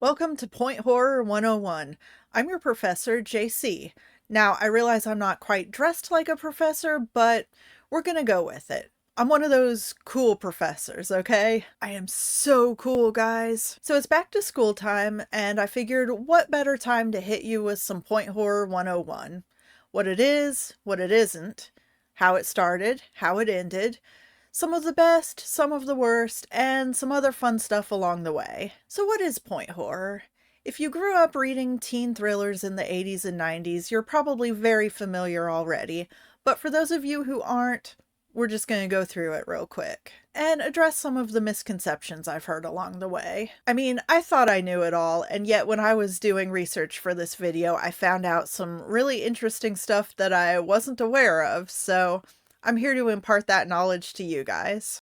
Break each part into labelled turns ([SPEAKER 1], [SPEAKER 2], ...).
[SPEAKER 1] Welcome to Point Horror 101. I'm your professor, JC. Now, I realize I'm not quite dressed like a professor, but we're gonna go with it. I'm one of those cool professors, okay? I am so cool, guys. So it's back to school time, and I figured what better time to hit you with some Point Horror 101. What it is, what it isn't, how it started, how it ended, some of the best, some of the worst, and some other fun stuff along the way. So what is point horror? If you grew up reading teen thrillers in the 80s and 90s, you're probably very familiar already, but for those of you who aren't, we're just going to go through it real quick and address some of the misconceptions I've heard along the way. I mean, I thought I knew it all, and yet when I was doing research for this video, I found out some really interesting stuff that I wasn't aware of, so I'm here to impart that knowledge to you guys.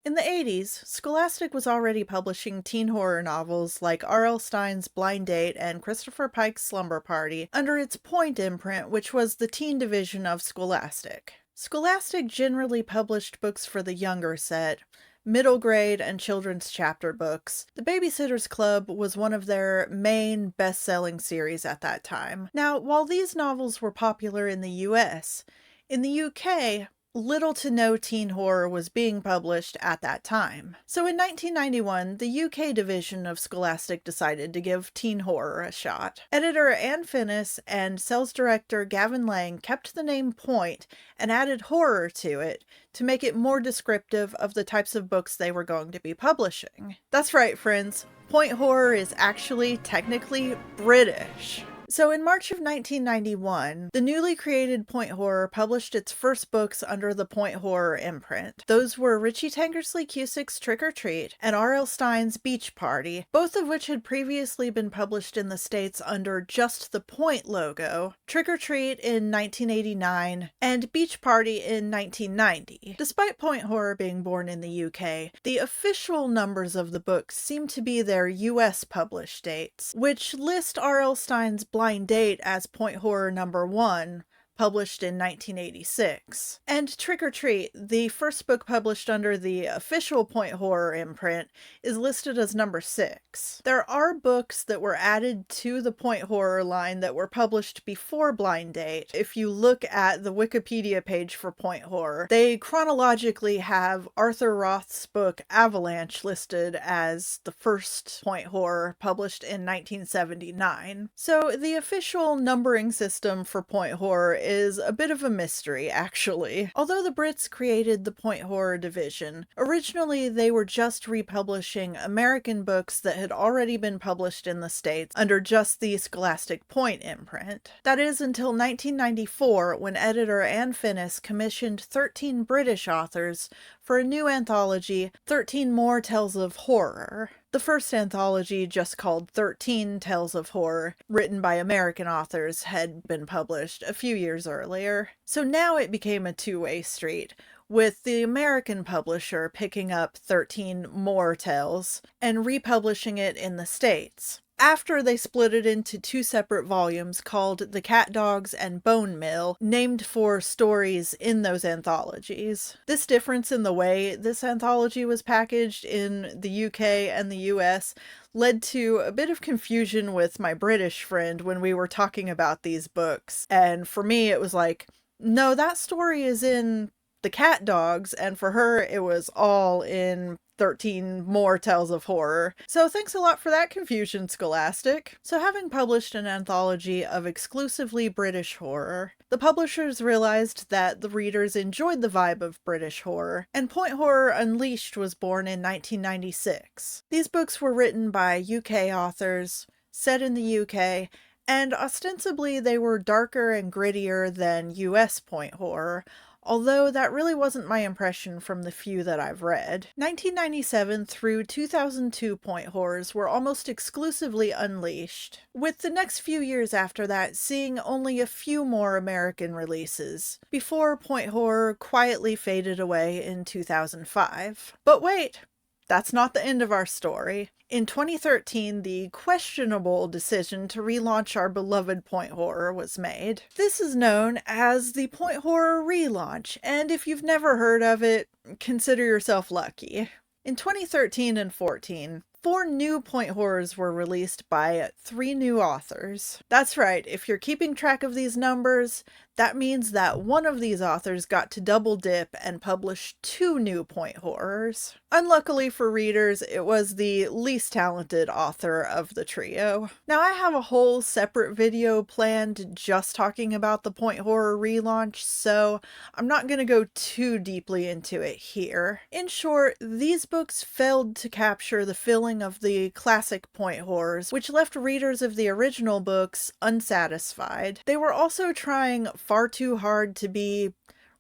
[SPEAKER 1] In the 80s, Scholastic was already publishing teen horror novels like R.L. Stine's Blind Date and Christopher Pike's Slumber Party under its Point imprint, which was the teen division of Scholastic. Scholastic generally published books for the younger set, middle grade and children's chapter books. The Babysitter's Club was one of their main best-selling series at that time. Now, while these novels were popular in the US, in the UK, little to no teen horror was being published at that time. So in 1991, the UK division of Scholastic decided to give teen horror a shot. Editor Anne Finnis and sales director Gavin Lang kept the name Point and added horror to it to make it more descriptive of the types of books they were going to be publishing. That's right, friends. Point horror is actually technically British. So in March of 1991, the newly created Point Horror published its first books under the Point Horror imprint. Those were Richie Tankersley Cusick's Trick or Treat and R.L. Stine's Beach Party, both of which had previously been published in the States under just the Point logo, Trick or Treat in 1989, and Beach Party in 1990. Despite Point Horror being born in the UK, the official numbers of the books seem to be their US published dates, which list R.L. Stine's Blind Date as Point Horror number 1, published in 1986. And Trick or Treat, the first book published under the official Point Horror imprint, is listed as number 6. There are books that were added to the Point Horror line that were published before Blind Date. If you look at the Wikipedia page for Point Horror, they chronologically have Arthur Roth's book Avalanche listed as the first Point Horror, published in 1979. So the official numbering system for Point Horror is a bit of a mystery, actually. Although the Brits created the Point Horror division, originally they were just republishing American books that had already been published in the States under just the Scholastic Point imprint. That is until 1994, when editor Anne Finnis commissioned 13 British authors for a new anthology, 13 More Tales of Horror. The first anthology, just called 13 Tales of Horror, written by American authors, had been published a few years earlier. So now it became a two-way street, with the American publisher picking up 13 More Tales and republishing it in the States, after they split it into two separate volumes called The Cat Dogs and Bone Mill, named for stories in those anthologies. This difference in the way this anthology was packaged in the UK and the US led to a bit of confusion with my British friend when we were talking about these books. And for me, it was like, no, that story is in The Cat Dogs, and for her, it was all in 13 More Tales of Horror. So thanks a lot for that confusion, Scholastic. So having published an anthology of exclusively British horror, the publishers realized that the readers enjoyed the vibe of British horror, and Point Horror Unleashed was born in 1996. These books were written by UK authors, set in the UK, and ostensibly they were darker and grittier than US Point Horror, although that really wasn't my impression from the few that I've read. 1997 through 2002 Point Horrors were almost exclusively Unleashed, with the next few years after that seeing only a few more American releases, before Point Horror quietly faded away in 2005. But wait! That's not the end of our story. In 2013, the questionable decision to relaunch our beloved Point Horror was made. This is known as the Point Horror Relaunch, and if you've never heard of it, consider yourself lucky. In 2013 and 14, 4 new point horrors were released by 3 new authors. That's right, if you're keeping track of these numbers, that means that one of these authors got to double dip and publish 2 new point horrors. Unluckily for readers, it was the least talented author of the trio. Now, I have a whole separate video planned just talking about the Point Horror relaunch, so I'm not going to go too deeply into it here. In short, these books failed to capture the feeling of the classic point horrors, which left readers of the original books unsatisfied. They were also trying far too hard to be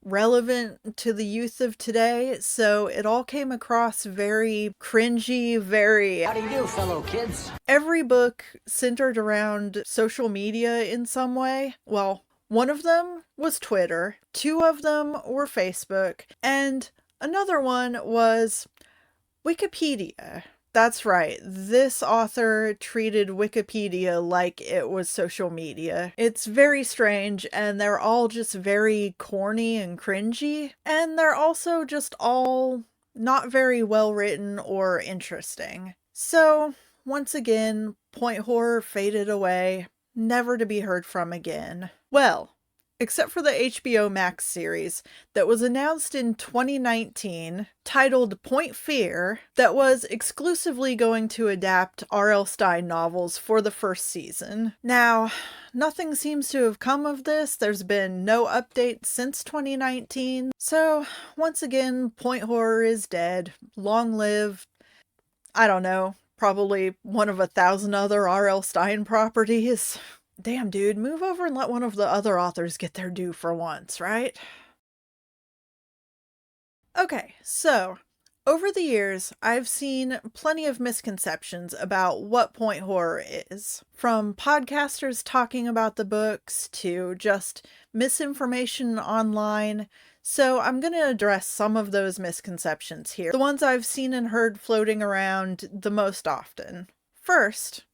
[SPEAKER 1] relevant to the youth of today, so it all came across very cringy, very...
[SPEAKER 2] How do you do, fellow kids?
[SPEAKER 1] Every book centered around social media in some way. Well, one of them was Twitter, 2 of them were Facebook, and another one was Wikipedia. That's right, this author treated Wikipedia like it was social media. It's very strange, and they're all just very corny and cringy, and they're also just all not very well written or interesting. So, once again, point horror faded away, never to be heard from again. Well, except for the HBO Max series that was announced in 2019, titled Point Fear, that was exclusively going to adapt R.L. Stine novels for the first season. Now, nothing seems to have come of this. There's been no update since 2019. So, once again, point horror is dead. Long live, I don't know, probably one of 1,000 other R.L. Stine properties. Damn, dude, move over and let one of the other authors get their due for once, right? Okay, so, over the years, I've seen plenty of misconceptions about what point horror is. From podcasters talking about the books to just misinformation online. So I'm going to address some of those misconceptions here, the ones I've seen and heard floating around the most often. First,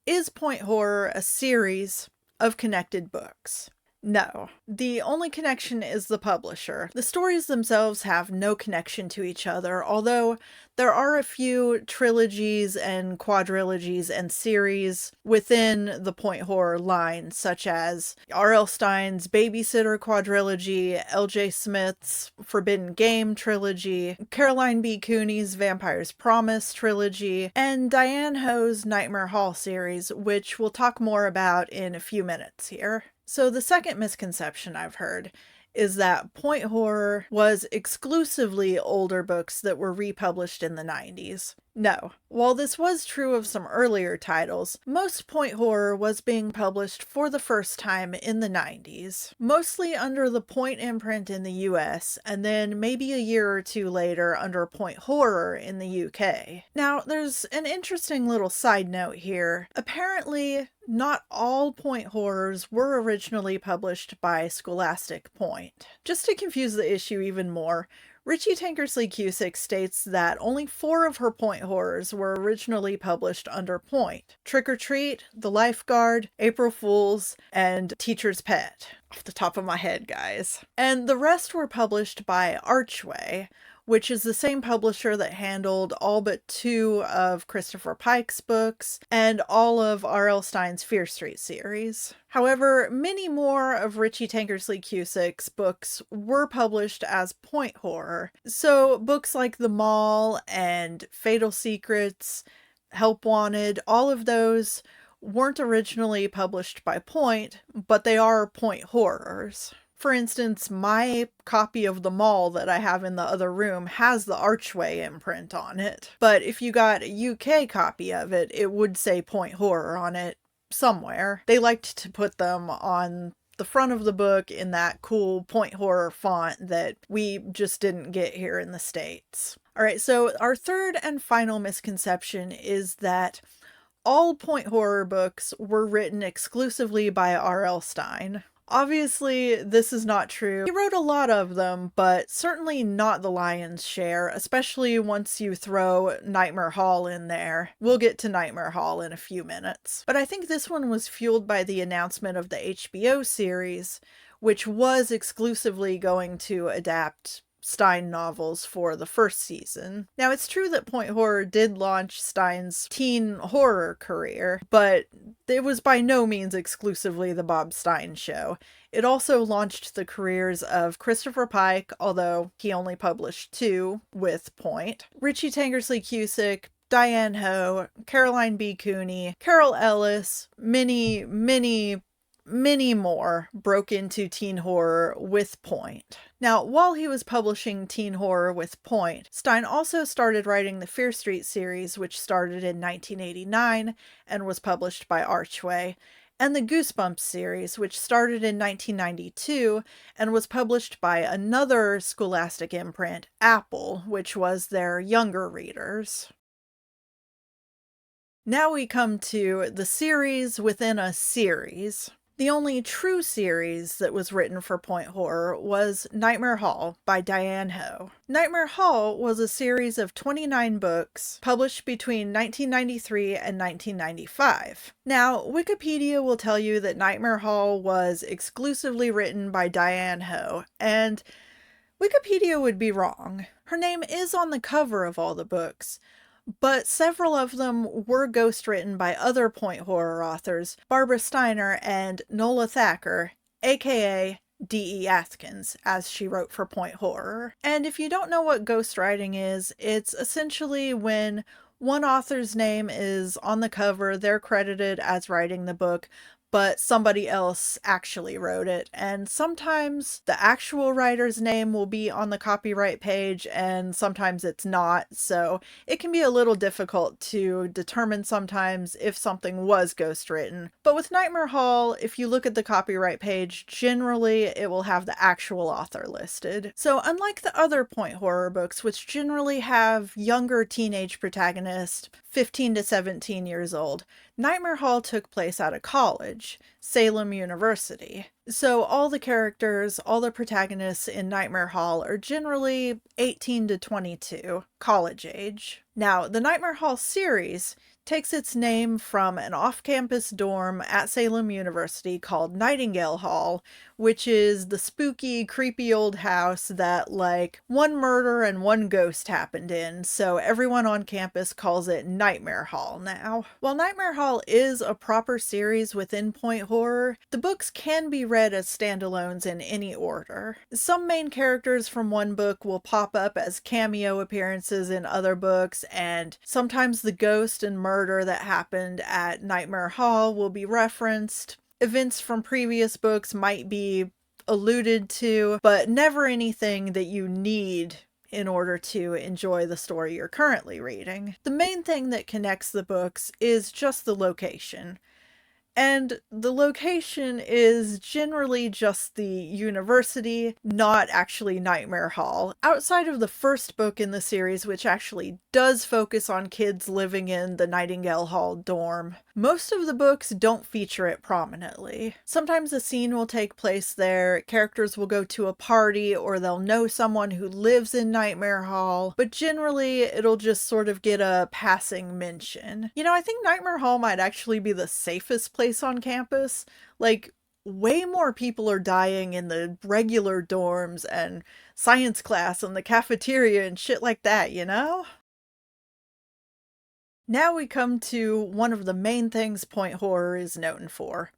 [SPEAKER 1] is point horror a series of connected books? No. The only connection is the publisher. The stories themselves have no connection to each other, although there are a few trilogies and quadrilogies and series within the point horror line, such as R.L. Stine's Babysitter quadrilogy, L.J. Smith's Forbidden Game trilogy, Caroline B. Cooney's Vampire's Promise trilogy, and Diane Ho's Nightmare Hall series, which we'll talk more about in a few minutes here. So the second misconception I've heard is that point horror was exclusively older books that were republished in the 90s. No. While this was true of some earlier titles, most point horror was being published for the first time in the 90s, mostly under the Point imprint in the US, and then maybe a year or two later under Point Horror in the UK. Now, there's an interesting little side note here. Apparently, not all point horrors were originally published by Scholastic Point. Just to confuse the issue even more, Richie Tankersley Cusick states that only 4 of her point horrors were originally published under Point: Trick or Treat, The Lifeguard, April Fools, and Teacher's Pet. Off the top of my head, guys. And the rest were published by Archway, which is the same publisher that handled all but 2 of Christopher Pike's books and all of R.L. Stine's Fear Street series. However, many more of Richie Tankersley Cusick's books were published as point horror. So books like The Mall and Fatal Secrets, Help Wanted, all of those weren't originally published by Point, but they are point horrors. For instance, my copy of The Mall that I have in the other room has the Archway imprint on it. But if you got a UK copy of it, it would say Point Horror on it somewhere. They liked to put them on the front of the book in that cool Point Horror font that we just didn't get here in the States. Alright, so our third and final misconception is that all point horror books were written exclusively by R.L. Stine. Obviously, this is not true. He wrote a lot of them, but certainly not the lion's share, especially once you throw Nightmare Hall in there. We'll get to Nightmare Hall in a few minutes. But I think this one was fueled by the announcement of the HBO series, which was exclusively going to adapt Stine novels for the first season. Now, it's true that Point Horror did launch Stine's teen horror career, but it was by no means exclusively the Bob Stine show. It also launched the careers of Christopher Pike, although he only published 2 with Point, Richie Tankersley Cusick, Diane Ho, Caroline B. Cooney, Carol Ellis, many more broke into teen horror with Point. Now, while he was publishing teen horror with Point, Stine also started writing the Fear Street series, which started in 1989 and was published by Archway, and the Goosebumps series, which started in 1992 and was published by another Scholastic imprint, Apple, which was their younger readers. Now we come to the series within a series. The only true series that was written for Point Horror was Nightmare Hall by Diane Ho. Nightmare Hall was a series of 29 books published between 1993 and 1995. Now, Wikipedia will tell you that Nightmare Hall was exclusively written by Diane Ho, and Wikipedia would be wrong. Her name is on the cover of all the books, but several of them were ghostwritten by other Point Horror authors, Barbara Steiner and Nola Thacker, aka D.E. Atkins, as she wrote for Point Horror. And if you don't know what ghostwriting is, it's essentially when one author's name is on the cover, they're credited as writing the book, but somebody else actually wrote it. And sometimes the actual writer's name will be on the copyright page, and sometimes it's not. So it can be a little difficult to determine sometimes if something was ghostwritten. But with Nightmare Hall, if you look at the copyright page, generally it will have the actual author listed. So unlike the other Point Horror books, which generally have younger teenage protagonists, 15 to 17 years old, Nightmare Hall took place at a college, Salem University. So all the characters, all the protagonists in Nightmare Hall are generally 18 to 22, college age. Now, the Nightmare Hall series takes its name from an off-campus dorm at Salem University called Nightingale Hall, which is the spooky, creepy old house that, like, one murder and one ghost happened in, so everyone on campus calls it Nightmare Hall now. While Nightmare Hall is a proper series within Point Horror, the books can be read as standalones in any order. Some main characters from one book will pop up as cameo appearances in other books, and sometimes the ghost and murder that happened at Nightmare Hall will be referenced. Events from previous books might be alluded to, but never anything that you need in order to enjoy the story you're currently reading. The main thing that connects the books is just the location. And the location is generally just the university, not actually Nightmare Hall. Outside of the first book in the series, which actually does focus on kids living in the Nightingale Hall dorm, most of the books don't feature it prominently. Sometimes a scene will take place there, characters will go to a party, or they'll know someone who lives in Nightmare Hall, but generally it'll just sort of get a passing mention. You know, I think Nightmare Hall might actually be the safest place on campus. Like, way more people are dying in the regular dorms and science class and the cafeteria and shit like that, you know? Now we come to one of the main things Point Horror is known for: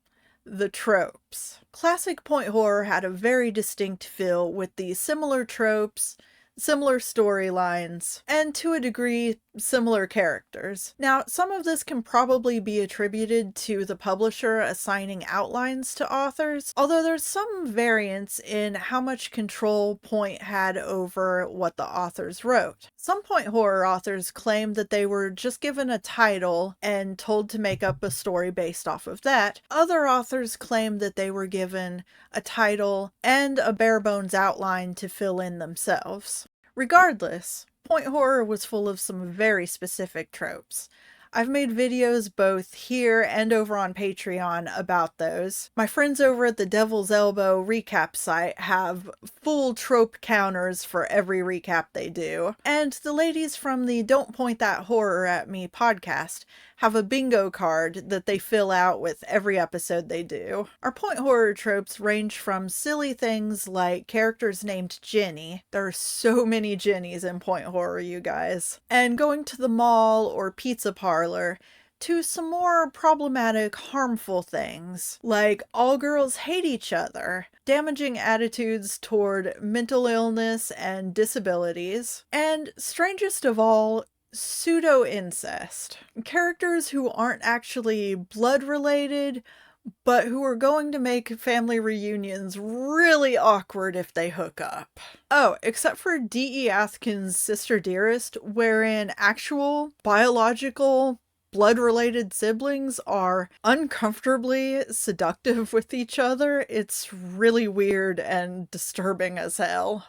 [SPEAKER 1] the tropes. Classic Point Horror had a very distinct feel with the similar tropes, similar storylines, and to a degree, similar characters. Now, some of this can probably be attributed to the publisher assigning outlines to authors, although there's some variance in how much control Point had over what the authors wrote. Some Point Horror authors claim that they were just given a title and told to make up a story based off of that. Other authors claim that they were given a title and a bare bones outline to fill in themselves. Regardless, Point Horror was full of some very specific tropes. I've made videos both here and over on Patreon about those. My friends over at the Devil's Elbow recap site have full trope counters for every recap they do. And the ladies from the Don't Point That Horror at Me podcast have a bingo card that they fill out with every episode they do. Our point horror tropes range from silly things like characters named Jenny. There are so many Jennies in point horror, you guys. And going to the mall or pizza parlor, to some more problematic, harmful things, like all girls hate each other, damaging attitudes toward mental illness and disabilities, and strangest of all, pseudo-incest. Characters who aren't actually blood-related, but who are going to make family reunions really awkward if they hook up. Oh, except for D.E. Askins' Sister Dearest, wherein actual, biological, blood-related siblings are uncomfortably seductive with each other. It's really weird and disturbing as hell.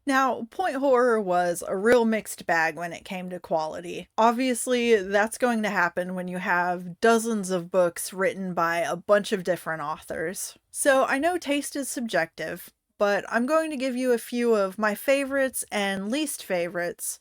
[SPEAKER 1] Now, point horror was a real mixed bag when it came to quality. Obviously, that's going to happen when you have dozens of books written by a bunch of different authors. So I know taste is subjective, but I'm going to give you a few of my favorites and least favorites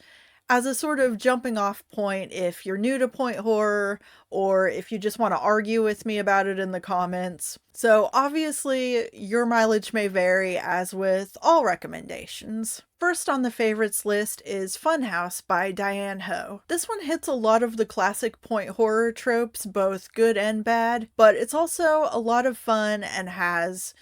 [SPEAKER 1] as a sort of jumping off point if you're new to point horror or if you just want to argue with me about it in the comments. So obviously your mileage may vary, as with all recommendations. First on the favorites list is Funhouse by Diane Ho. This one hits a lot of the classic point horror tropes, both good and bad, but it's also a lot of fun and has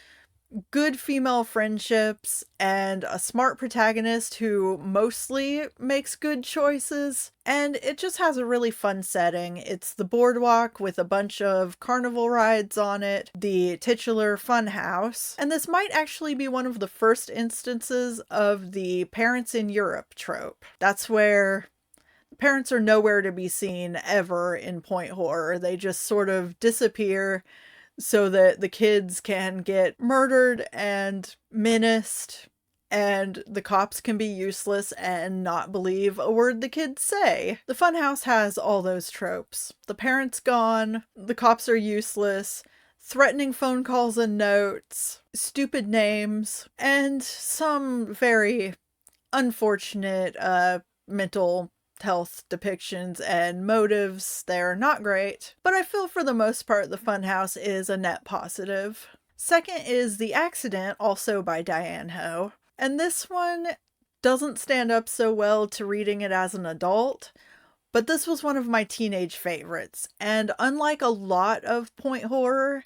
[SPEAKER 1] good female friendships and a smart protagonist who mostly makes good choices. And it just has a really fun setting. It's the boardwalk with a bunch of carnival rides on it, the titular fun house. And this might actually be one of the first instances of the parents in Europe trope. That's where parents are nowhere to be seen ever in point horror. They just sort of disappear so that the kids can get murdered and menaced, and the cops can be useless and not believe a word the kids say. The funhouse has all those tropes. The parents gone, the cops are useless, threatening phone calls and notes, stupid names, and some very unfortunate mental health depictions and motives. They're not great, but I feel for the most part the funhouse is a net positive. Second is The Accident, also by Diane Ho, and this one doesn't stand up so well to reading it as an adult, but this was one of my teenage favorites, and unlike a lot of point horror,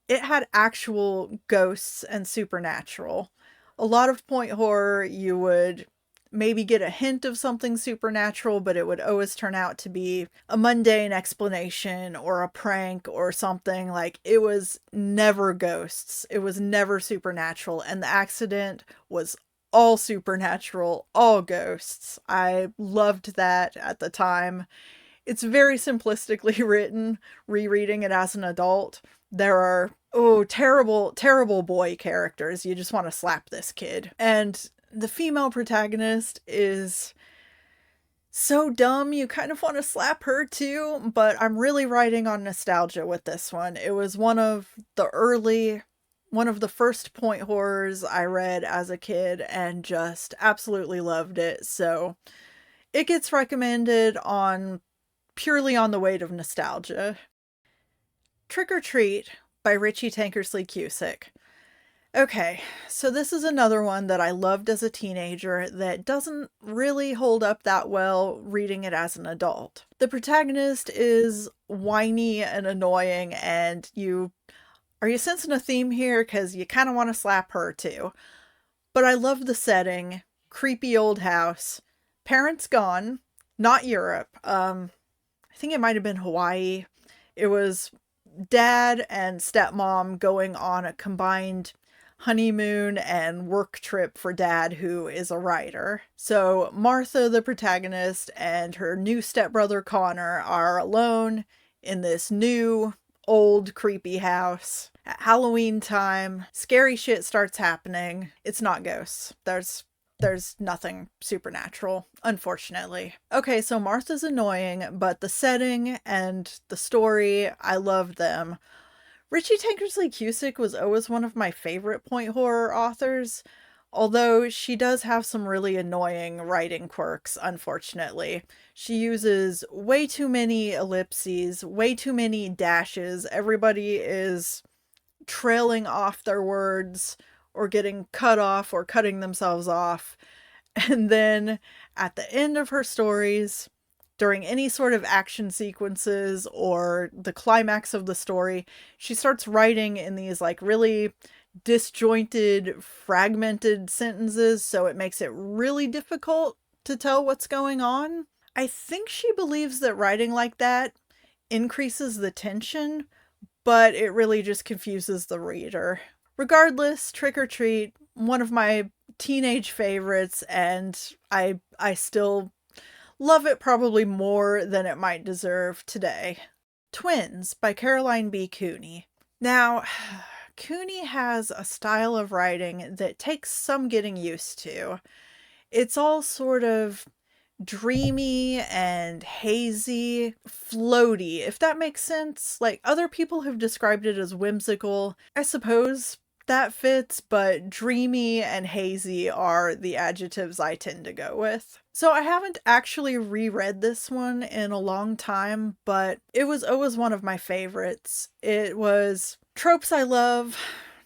[SPEAKER 1] it had actual ghosts and supernatural. A lot of point horror, you would maybe get a hint of something supernatural, but it would always turn out to be a mundane explanation or a prank or something. Like, it was never ghosts. It was never supernatural. And The Accident was all supernatural, all ghosts. I loved that at the time. It's very simplistically written, rereading it as an adult. There are, terrible, terrible boy characters. You just want to slap this kid. And the female protagonist is so dumb, you kind of want to slap her too, but I'm really riding on nostalgia with this one. It was one of the first point horrors I read as a kid and just absolutely loved it. So it gets recommended purely on the weight of nostalgia. Trick or Treat by Richie Tankersley Cusick. Okay, so this is another one that I loved as a teenager that doesn't really hold up that well reading it as an adult. The protagonist is whiny and annoying, and are you sensing a theme here? Because you kind of want to slap her too. But I love the setting. Creepy old house. Parents gone. Not Europe. I think it might have been Hawaii. It was dad and stepmom going on a combined honeymoon and work trip for dad, who is a writer. So Martha, the protagonist, and her new stepbrother Connor are alone in this new, old, creepy house. At Halloween time, scary shit starts happening. It's not ghosts. There's there's nothing supernatural, unfortunately. Okay, so Martha's annoying, but the setting and the story, I love them. Richie Tankersley Cusick was always one of my favorite point horror authors, although she does have some really annoying writing quirks, unfortunately. She uses way too many ellipses, way too many dashes. Everybody is trailing off their words or getting cut off or cutting themselves off. And then at the end of her stories, during any sort of action sequences or the climax of the story, she starts writing in these like really disjointed, fragmented sentences, so it makes it really difficult to tell what's going on. I think she believes that writing like that increases the tension, but it really just confuses the reader. Regardless, Trick or Treat, one of my teenage favorites, and I still love it probably more than it might deserve today. Twins by Caroline B. Cooney. Now, Cooney has a style of writing that takes some getting used to. It's all sort of dreamy and hazy, floaty, if that makes sense. Like, other people have described it as whimsical. I suppose that fits, but dreamy and hazy are the adjectives I tend to go with. So I haven't actually reread this one in a long time, but it was always one of my favorites. It was tropes I love,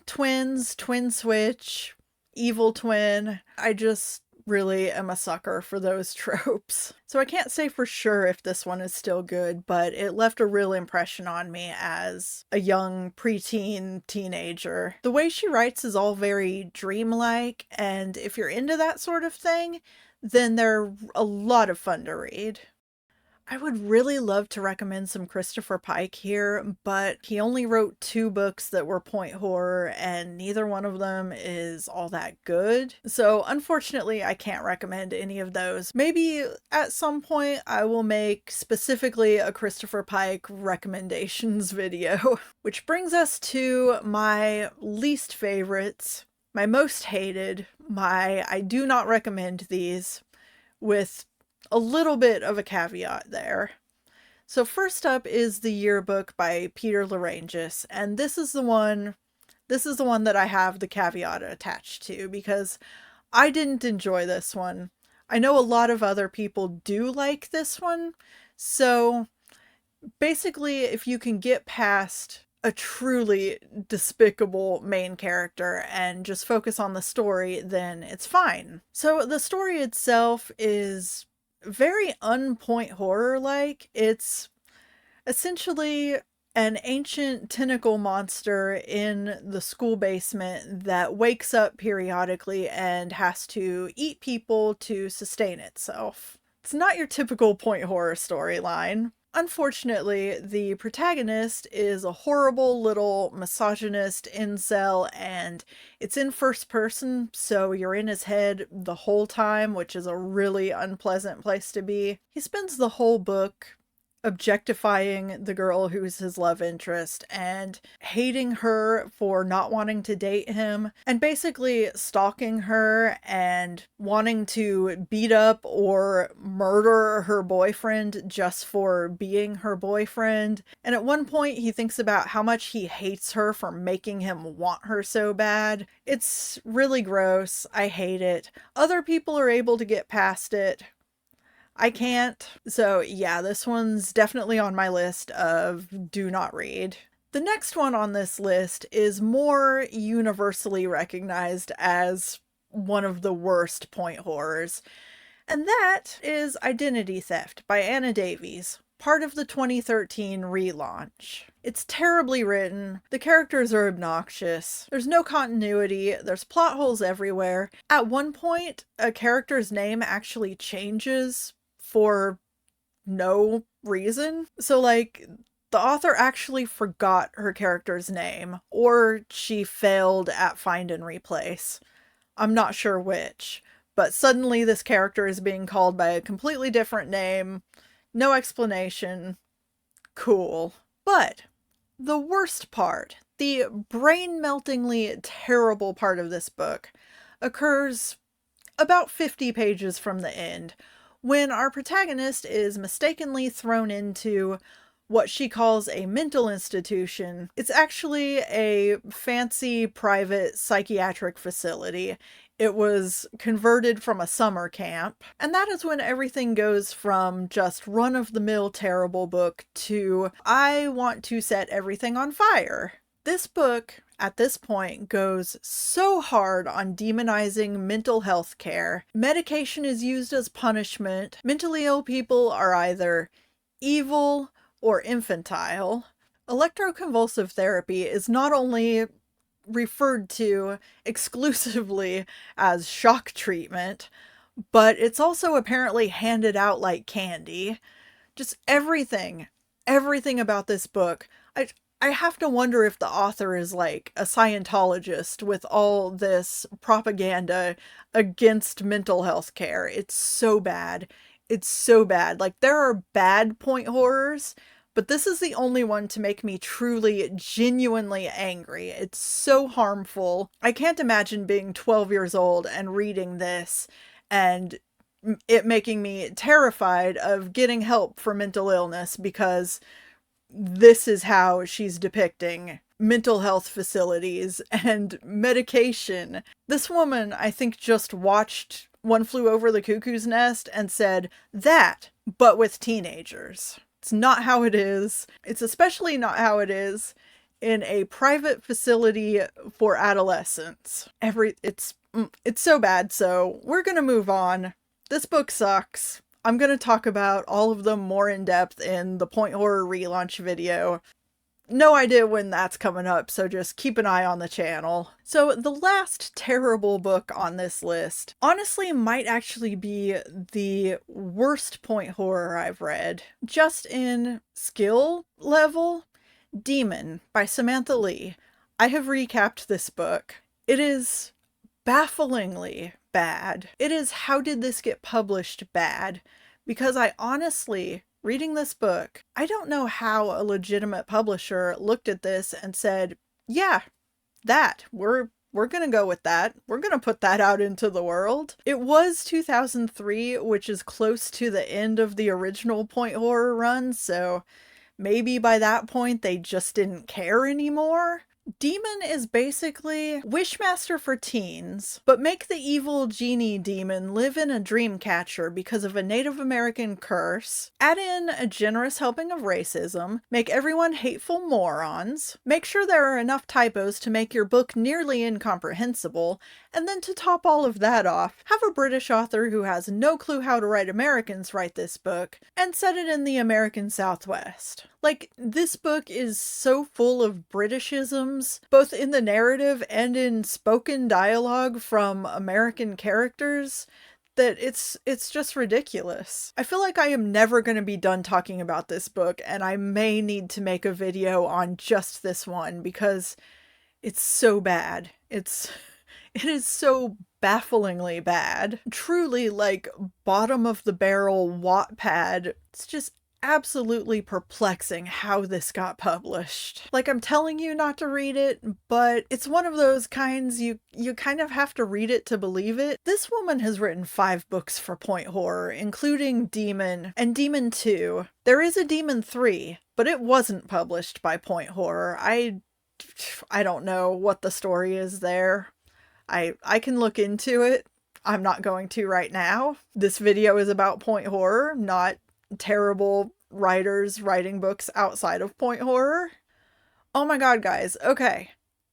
[SPEAKER 1] twins, twin switch, evil twin. I just really am a sucker for those tropes. So I can't say for sure if this one is still good, but it left a real impression on me as a young preteen teenager. The way she writes is all very dreamlike, and if you're into that sort of thing, then they're a lot of fun to read. I would really love to recommend some Christopher Pike here, but he only wrote 2 books that were point horror, and neither one of them is all that good. So unfortunately, I can't recommend any of those. Maybe at some point I will make specifically a Christopher Pike recommendations video. Which brings us to my least favorites, my most hated, my I do not recommend these, with a little bit of a caveat there. So first up is The Yearbook by Peter Larangis, and this is the one that I have the caveat attached to because I didn't enjoy this one. I know a lot of other people do like this one. So basically, if you can get past a truly despicable main character and just focus on the story, then it's fine. So the story itself is very unpoint horror like. It's essentially an ancient tentacle monster in the school basement that wakes up periodically and has to eat people to sustain itself. It's not your typical point horror storyline. Unfortunately, the protagonist is a horrible little misogynist incel, and it's in first person, so you're in his head the whole time, which is a really unpleasant place to be. He spends the whole book objectifying the girl who's his love interest and hating her for not wanting to date him and basically stalking her and wanting to beat up or murder her boyfriend just for being her boyfriend. And at one point he thinks about how much he hates her for making him want her so bad. It's really gross. I hate it. Other people are able to get past it. I can't. So yeah, this one's definitely on my list of do not read. The next one on this list is more universally recognized as one of the worst point horrors, and that is Identity Theft by Anna Davies, part of the 2013 relaunch. It's terribly written, the characters are obnoxious, there's no continuity, there's plot holes everywhere. At one point, a character's name actually changes for no reason. So like, the author actually forgot her character's name, or she failed at find and replace. I'm not sure which, but suddenly this character is being called by a completely different name, no explanation. Cool. But the worst part, the brain-meltingly terrible part of this book, occurs about 50 pages from the end, when our protagonist is mistakenly thrown into what she calls a mental institution. It's actually a fancy private psychiatric facility. It was converted from a summer camp, and that is when everything goes from just run-of-the-mill terrible book to I want to set everything on fire. This book, at this point, goes so hard on demonizing mental health care. Medication is used as punishment. Mentally ill people are either evil or infantile. Electroconvulsive therapy is not only referred to exclusively as shock treatment, but it's also apparently handed out like candy. Just everything about this book. I have to wonder if the author is like a Scientologist with all this propaganda against mental health care. It's so bad. It's so bad. Like, there are bad point horrors, but this is the only one to make me truly, genuinely angry. It's so harmful. I can't imagine being 12 years old and reading this and it making me terrified of getting help for mental illness, because this is how she's depicting mental health facilities and medication. This woman, I think, just watched One Flew Over the Cuckoo's Nest and said, that, but with teenagers. It's not how it is. It's especially not how it is in a private facility for adolescents. It's so bad, so we're gonna move on. This book sucks. I'm going to talk about all of them more in depth in the Point Horror Relaunch video. No idea when that's coming up, so just keep an eye on the channel. So the last terrible book on this list honestly might actually be the worst point horror I've read. Just in skill level, Demon by Samantha Lee. I have recapped this book. It is bafflingly bad. It is how did this get published bad, because I honestly, reading this book, I don't know how a legitimate publisher looked at this and said, yeah, we're gonna go with that. We're gonna put that out into the world. It was 2003, which is close to the end of the original point horror run, so maybe by that point they just didn't care anymore. Demon is basically Wishmaster for teens, but make the evil genie demon live in a dream catcher because of a Native American curse, add in a generous helping of racism, make everyone hateful morons, make sure there are enough typos to make your book nearly incomprehensible, and then to top all of that off, have a British author who has no clue how to write Americans write this book, and set it in the American Southwest. Like, this book is so full of Britishisms, both in the narrative and in spoken dialogue from American characters, that it's just ridiculous. I feel like I am never going to be done talking about this book, and I may need to make a video on just this one, because it's so bad. It is so bafflingly bad. Truly, like, bottom of the barrel Wattpad. It's just absolutely perplexing how this got published. Like, I'm telling you not to read it, but it's one of those kinds you kind of have to read it to believe it. This woman has written 5 books for point horror, including Demon and Demon 2. There is a Demon 3, but it wasn't published by Point Horror. I don't know what the story is there. I can look into it. I'm not going to right now. This video is about point horror, not terrible writers writing books outside of point horror. Oh my god, guys. Okay.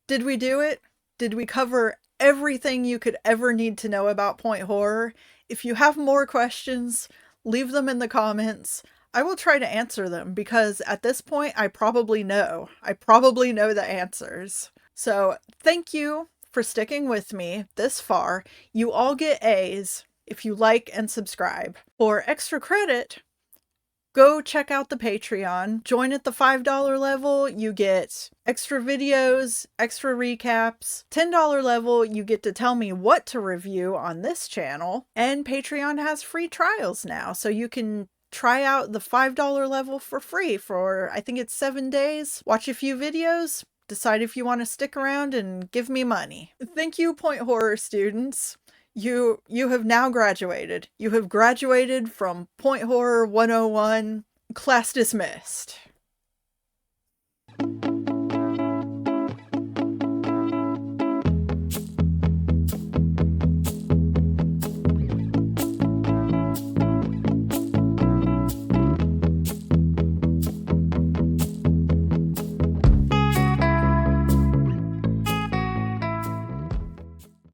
[SPEAKER 1] Did we do it? Did we cover everything you could ever need to know about point horror? If you have more questions, leave them in the comments. I will try to answer them, because at this point I probably know. I probably know the answers. So thank you for sticking with me this far. You all get A's if you like and subscribe. For extra credit, go check out the Patreon. Join at the $5 level, you get extra videos, extra recaps. $10 level, you get to tell me what to review on this channel. And Patreon has free trials now, so you can try out the $5 level for free for, I think it's 7 days. Watch a few videos, decide if you want to stick around and give me money. Thank you, Point Horror students. You have now graduated. You have graduated from Point Horror 101. Class dismissed.